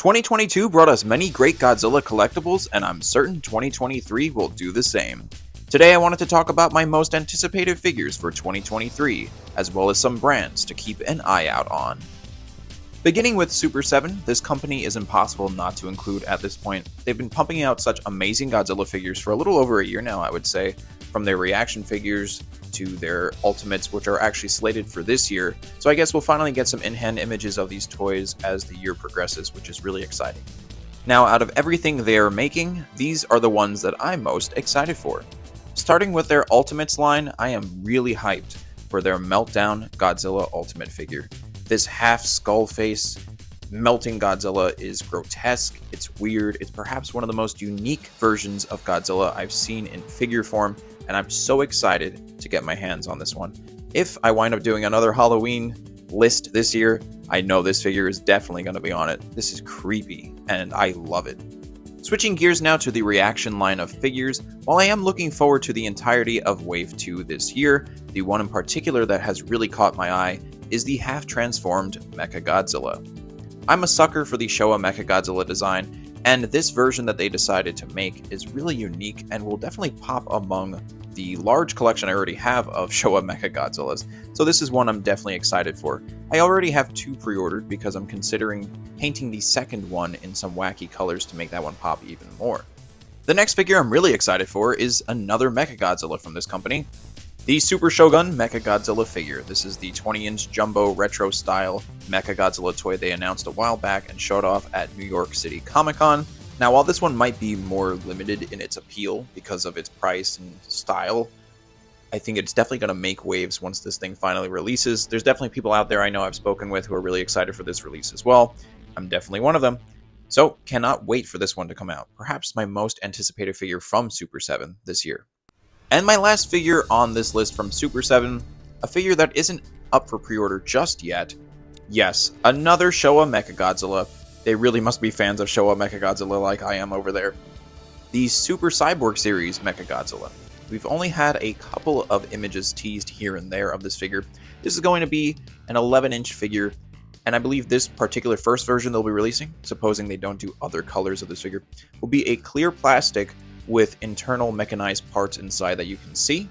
2022 brought us many great Godzilla collectibles, and I'm certain 2023 will do the same. Today I wanted to talk about my most anticipated figures for 2023, as well as some brands to keep an eye out on. Beginning with SuperSeven, this company is impossible not to include at this point. They've been pumping out such amazing Godzilla figures for a little over a year now, I would say, from their reaction figures to their ultimates, which are actually slated for this year. So I guess we'll finally get some in-hand images of these toys as the year progresses, which is really exciting. Now, out of everything they are making, these are the ones that I'm most excited for. Starting with their Ultimates line, I am really hyped for their Meltdown Godzilla Ultimate figure. This half skull face melting Godzilla is grotesque, it's weird, it's perhaps one of the most unique versions of Godzilla I've seen in figure form, and I'm so excited to get my hands on this one. If I wind up doing another Halloween list this year, I know this figure is definitely going to be on it. This is creepy, and I love it. Switching gears now to the reaction line of figures, while I am looking forward to the entirety of Wave 2 this year, the one in particular that has really caught my eye is the half-transformed Mechagodzilla. I'm a sucker for the Showa Mechagodzilla design, and this version that they decided to make is really unique and will definitely pop among the large collection I already have of Showa Mechagodzillas, so this is one I'm definitely excited for. I already have two pre-ordered because I'm considering painting the second one in some wacky colors to make that one pop even more. The next figure I'm really excited for is another Mechagodzilla from this company, the Super Shogun Mechagodzilla figure. This is the 20-inch jumbo retro style Mechagodzilla toy they announced a while back and showed off at New York City Comic Con. Now, while this one might be more limited in its appeal because of its price and style, I think it's definitely going to make waves once this thing finally releases. There's definitely people out there I know I've spoken with who are really excited for this release as well. I'm definitely one of them. So, cannot wait for this one to come out. Perhaps my most anticipated figure from SuperSeven this year. And my last figure on this list from SuperSeven, a figure that isn't up for pre-order just yet. Yes, another Showa Mechagodzilla. They really must be fans of Showa Mechagodzilla like I am over there. The Super Cyborg Series Mechagodzilla. We've only had a couple of images teased here and there of this figure. This is going to be an 11-inch figure, and I believe this particular first version they'll be releasing, supposing they don't do other colors of this figure, will be a clear plastic with internal mechanized parts inside that you can see.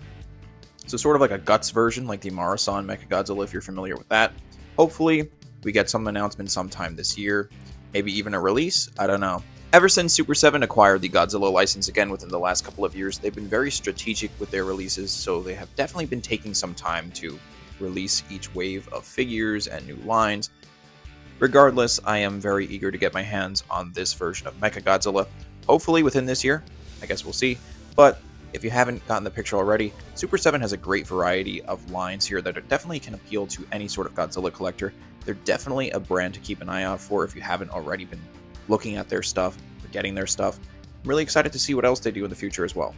So sort of like a guts version, like the Marasan Mechagodzilla, if you're familiar with that. Hopefully, we get some announcement sometime this year. Maybe even a release? I don't know. Ever since SuperSeven acquired the Godzilla license again within the last couple of years, they've been very strategic with their releases, so they have definitely been taking some time to release each wave of figures and new lines. Regardless, I am very eager to get my hands on this version of Mechagodzilla, hopefully within this year. I guess we'll see. But if you haven't gotten the picture already, SuperSeven has a great variety of lines here that definitely can appeal to any sort of Godzilla collector. They're definitely a brand to keep an eye out for if you haven't already been looking at their stuff or getting their stuff. I'm really excited to see what else they do in the future as well.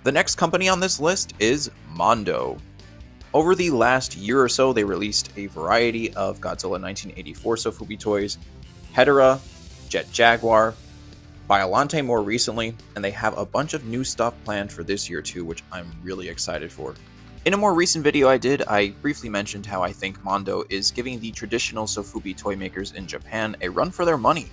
The next company on this list is Mondo. Over the last year or so, they released a variety of Godzilla 1984 Sofubi toys, Hedorah, Jet Jaguar, Biollante more recently, and they have a bunch of new stuff planned for this year too, which I'm really excited for. In a more recent video I did, I briefly mentioned how I think Mondo is giving the traditional Sofubi toy makers in Japan a run for their money.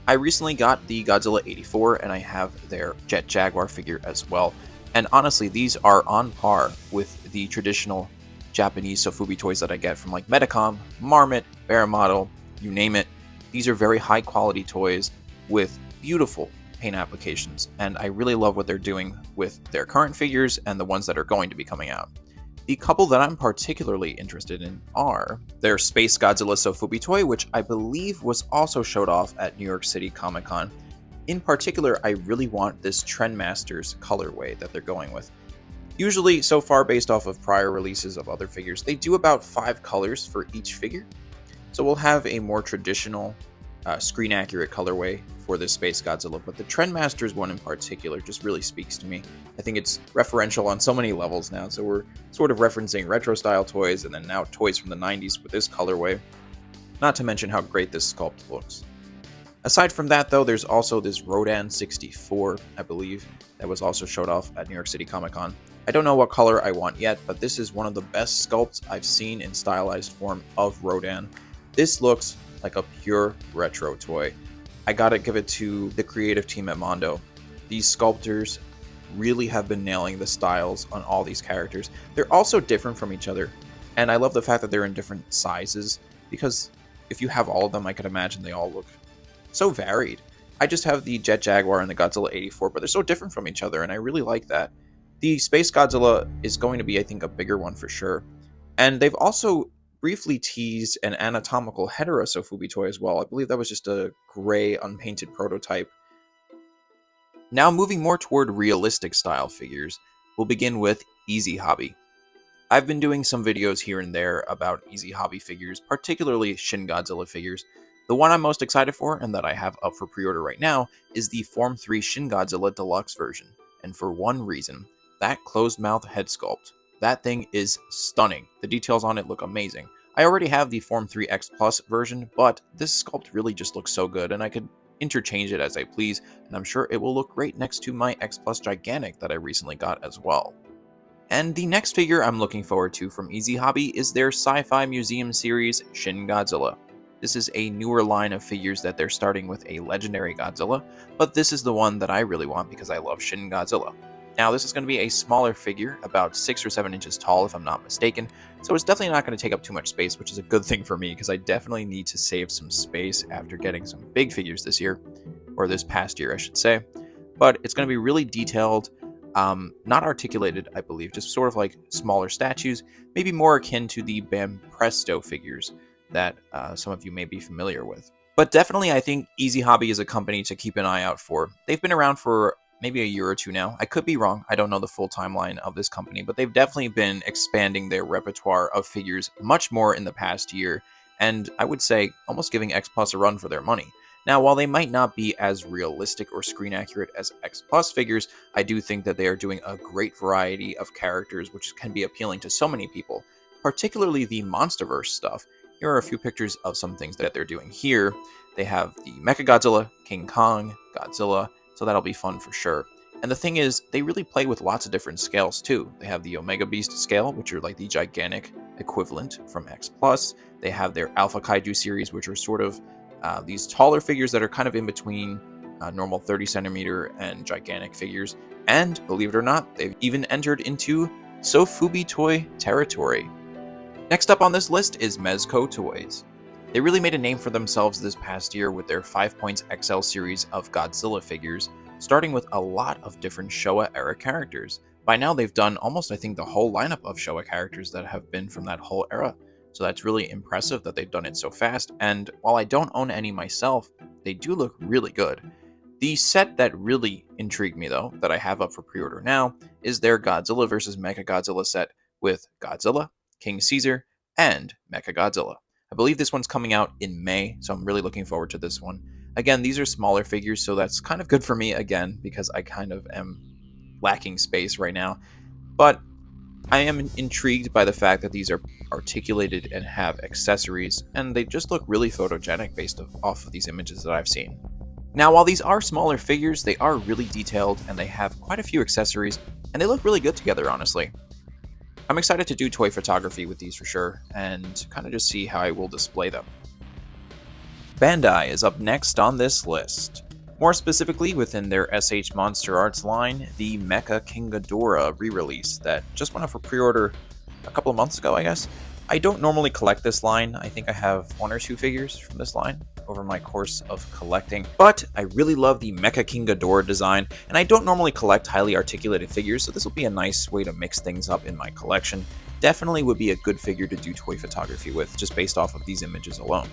I recently got the Godzilla 84 and I have their Jet Jaguar figure as well, and honestly these are on par with the traditional Japanese Sofubi toys that I get from like Medicom, Marmot, Bear Model, you name it. These are very high quality toys with beautiful paint applications, and I really love what they're doing with their current figures and the ones that are going to be coming out. The couple that I'm particularly interested in are their Space Godzilla Sofubi toy, which I believe was also showed off at New York City Comic Con. In particular, I really want this Trendmasters colorway that they're going with. Usually, so far based off of prior releases of other figures, they do about 5 colors for each figure. So we'll have a more traditional screen accurate colorway for this Space Godzilla, but the Trendmasters one in particular just really speaks to me. I think it's referential on so many levels now, so we're sort of referencing retro style toys and then now toys from the 90s with this colorway, not to mention how great this sculpt looks. Aside from that though, there's also this Rodan 64, I believe, that was also showed off at New York City Comic Con. I don't know what color I want yet, but this is one of the best sculpts I've seen in stylized form of Rodan. This looks like a pure retro toy. I gotta give it to the creative team at Mondo. These sculptors really have been nailing the styles on all these characters. They're also different from each other, and I love the fact that they're in different sizes, because if you have all of them, I can imagine they all look so varied. I just have the Jet Jaguar and the Godzilla 84, but they're so different from each other, and I really like that. The Space Godzilla is going to be, I think, a bigger one for sure. And they've also briefly teased an anatomical Hedorah Sofubi toy as well. I believe that was just a gray, unpainted prototype. Now moving more toward realistic style figures, we'll begin with Easy Hobby. I've been doing some videos here and there about Easy Hobby figures, particularly Shin Godzilla figures. The one I'm most excited for, and that I have up for pre-order right now, is the Form 3 Shin Godzilla Deluxe version. And for one reason, that closed-mouth head sculpt. That thing is stunning. The details on it look amazing. I already have the Form 3 X Plus version, but this sculpt really just looks so good, and I could interchange it as I please, and I'm sure it will look great next to my X Plus Gigantic that I recently got as well. And the next figure I'm looking forward to from Easy Hobby is their Sci-Fi Museum series, Shin Godzilla. This is a newer line of figures that they're starting with a legendary Godzilla, but this is the one that I really want because I love Shin Godzilla. Now, this is going to be a smaller figure, about 6 or 7 inches tall if I'm not mistaken, so it's definitely not going to take up too much space, which is a good thing for me because I definitely need to save some space after getting some big figures this year, or this past year I should say. But it's going to be really detailed, not articulated I believe, just sort of like smaller statues, maybe more akin to the Banpresto figures that some of you may be familiar with. But definitely I think Easy Hobby is a company to keep an eye out for. They've been around for maybe a year or two now. I could be wrong. I don't know the full timeline of this company, but they've definitely been expanding their repertoire of figures much more in the past year, and I would say almost giving X Plus a run for their money. Now, while they might not be as realistic or screen accurate as X Plus figures, I do think that they are doing a great variety of characters which can be appealing to so many people, particularly the Monsterverse stuff. Here are a few pictures of some things that they're doing here. They have the Mechagodzilla, King Kong, Godzilla, so that'll be fun for sure. And the thing is, they really play with lots of different scales too. They have the Omega Beast scale, which are like the gigantic equivalent from X Plus. They have their Alpha Kaiju series, which are sort of these taller figures that are kind of in between normal 30 centimeter and gigantic figures. And believe it or not, they've even entered into Sofubi toy territory. Next up on this list is Mezco Toys. They really made a name for themselves this past year with their 5 Points XL series of Godzilla figures, starting with a lot of different Showa-era characters. By now they've done almost, I think, the whole lineup of Showa characters that have been from that whole era. So that's really impressive that they've done it so fast, and while I don't own any myself, they do look really good. The set that really intrigued me though, that I have up for pre-order now, is their Godzilla vs. Mechagodzilla set with Godzilla, King Caesar, and Mechagodzilla. I believe this one's coming out in May, so I'm really looking forward to this one. Again, these are smaller figures, so that's kind of good for me again, because I kind of am lacking space right now. But I am intrigued by the fact that these are articulated and have accessories, and they just look really photogenic based off of these images that I've seen. Now, while these are smaller figures, they are really detailed, and they have quite a few accessories, and they look really good together, honestly. I'm excited to do toy photography with these for sure, and kind of just see how I will display them. Bandai is up next on this list. More specifically, within their SH Monster Arts line, the Mecha King Ghidorah re-release that just went up for pre-order a couple of months ago, I guess. I don't normally collect this line. I think I have 1 or 2 figures from this line over my course of collecting, but I really love the Mecha King Ghidorah design, and I don't normally collect highly articulated figures, so this will be a nice way to mix things up in my collection. Definitely would be a good figure to do toy photography with, just based off of these images alone.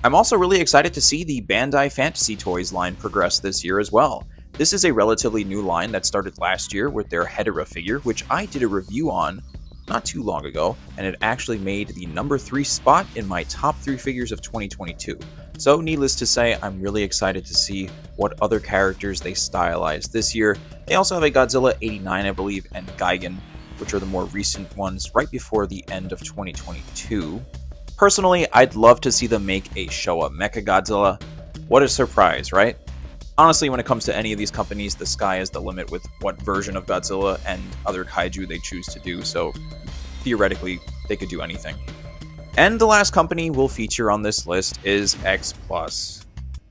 I'm also really excited to see the Bandai Fantasy Toys line progress this year as well. This is a relatively new line that started last year with their Hedorah figure, which I did a review on not too long ago, and it actually made the number 3 spot in my top 3 figures of 2022. So needless to say, I'm really excited to see what other characters they stylized this year. They also have a Godzilla 89, I believe, and Gigan, which are the more recent ones right before the end of 2022. Personally, I'd love to see them make a Showa Mechagodzilla. What a surprise, right? Honestly, when it comes to any of these companies, the sky is the limit with what version of Godzilla and other kaiju they choose to do, so theoretically, they could do anything. And the last company we'll feature on this list is X Plus.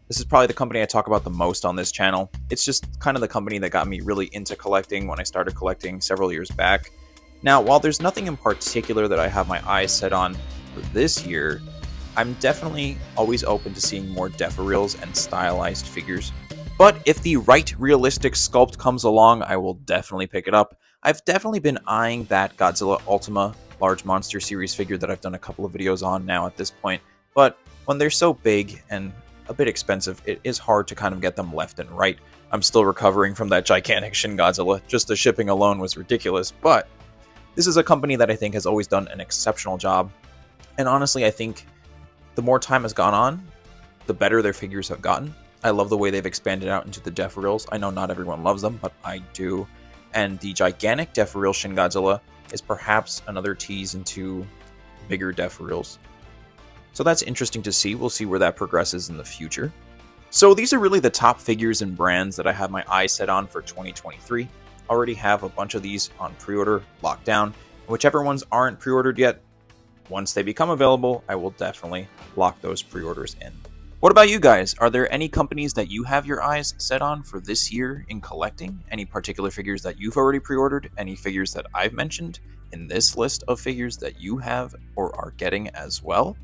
This is probably the company I talk about the most on this channel. It's just kind of the company that got me really into collecting when I started collecting several years back. Now, while there's nothing in particular that I have my eyes set on for this year, I'm definitely always open to seeing more defa-reals and stylized figures. But if the right realistic sculpt comes along, I will definitely pick it up. I've definitely been eyeing that Godzilla Ultima large monster series figure that I've done a couple of videos on now at this point, but when they're so big and a bit expensive, it is hard to kind of get them left and right. I'm still recovering from that gigantic Shin Godzilla. Just the shipping alone was ridiculous, but this is a company that I think has always done an exceptional job. And honestly, I think the more time has gone on, the better their figures have gotten. I love the way they've expanded out into the defa-reals. I know not everyone loves them, but I do. And the gigantic defa-reel Shin Godzilla is perhaps another tease into bigger defa-reals. So that's interesting to see. We'll see where that progresses in the future. So these are really the top figures and brands that I have my eyes set on for 2023. Already have a bunch of these on pre-order, locked down. Whichever ones aren't pre-ordered yet, once they become available, I will definitely lock those pre-orders in. What about you guys? Are there any companies that you have your eyes set on for this year in collecting? Any particular figures that you've already pre-ordered? Any figures that I've mentioned in this list of figures that you have or are getting as well?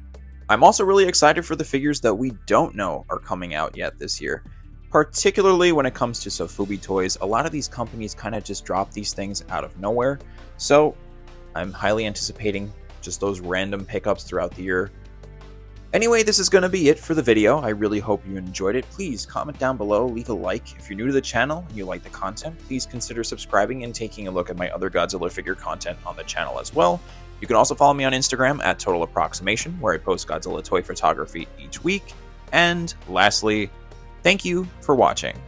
I'm also really excited for the figures that we don't know are coming out yet this year. Particularly when it comes to Sofubi toys, a lot of these companies kind of just drop these things out of nowhere. So I'm highly anticipating just those random pickups throughout the year. Anyway, this is going to be it for the video. I really hope you enjoyed it. Please comment down below, leave a like. If you're new to the channel and you like the content, please consider subscribing and taking a look at my other Godzilla figure content on the channel as well. You can also follow me on Instagram at Total Approximation, where I post Godzilla toy photography each week. And lastly, thank you for watching.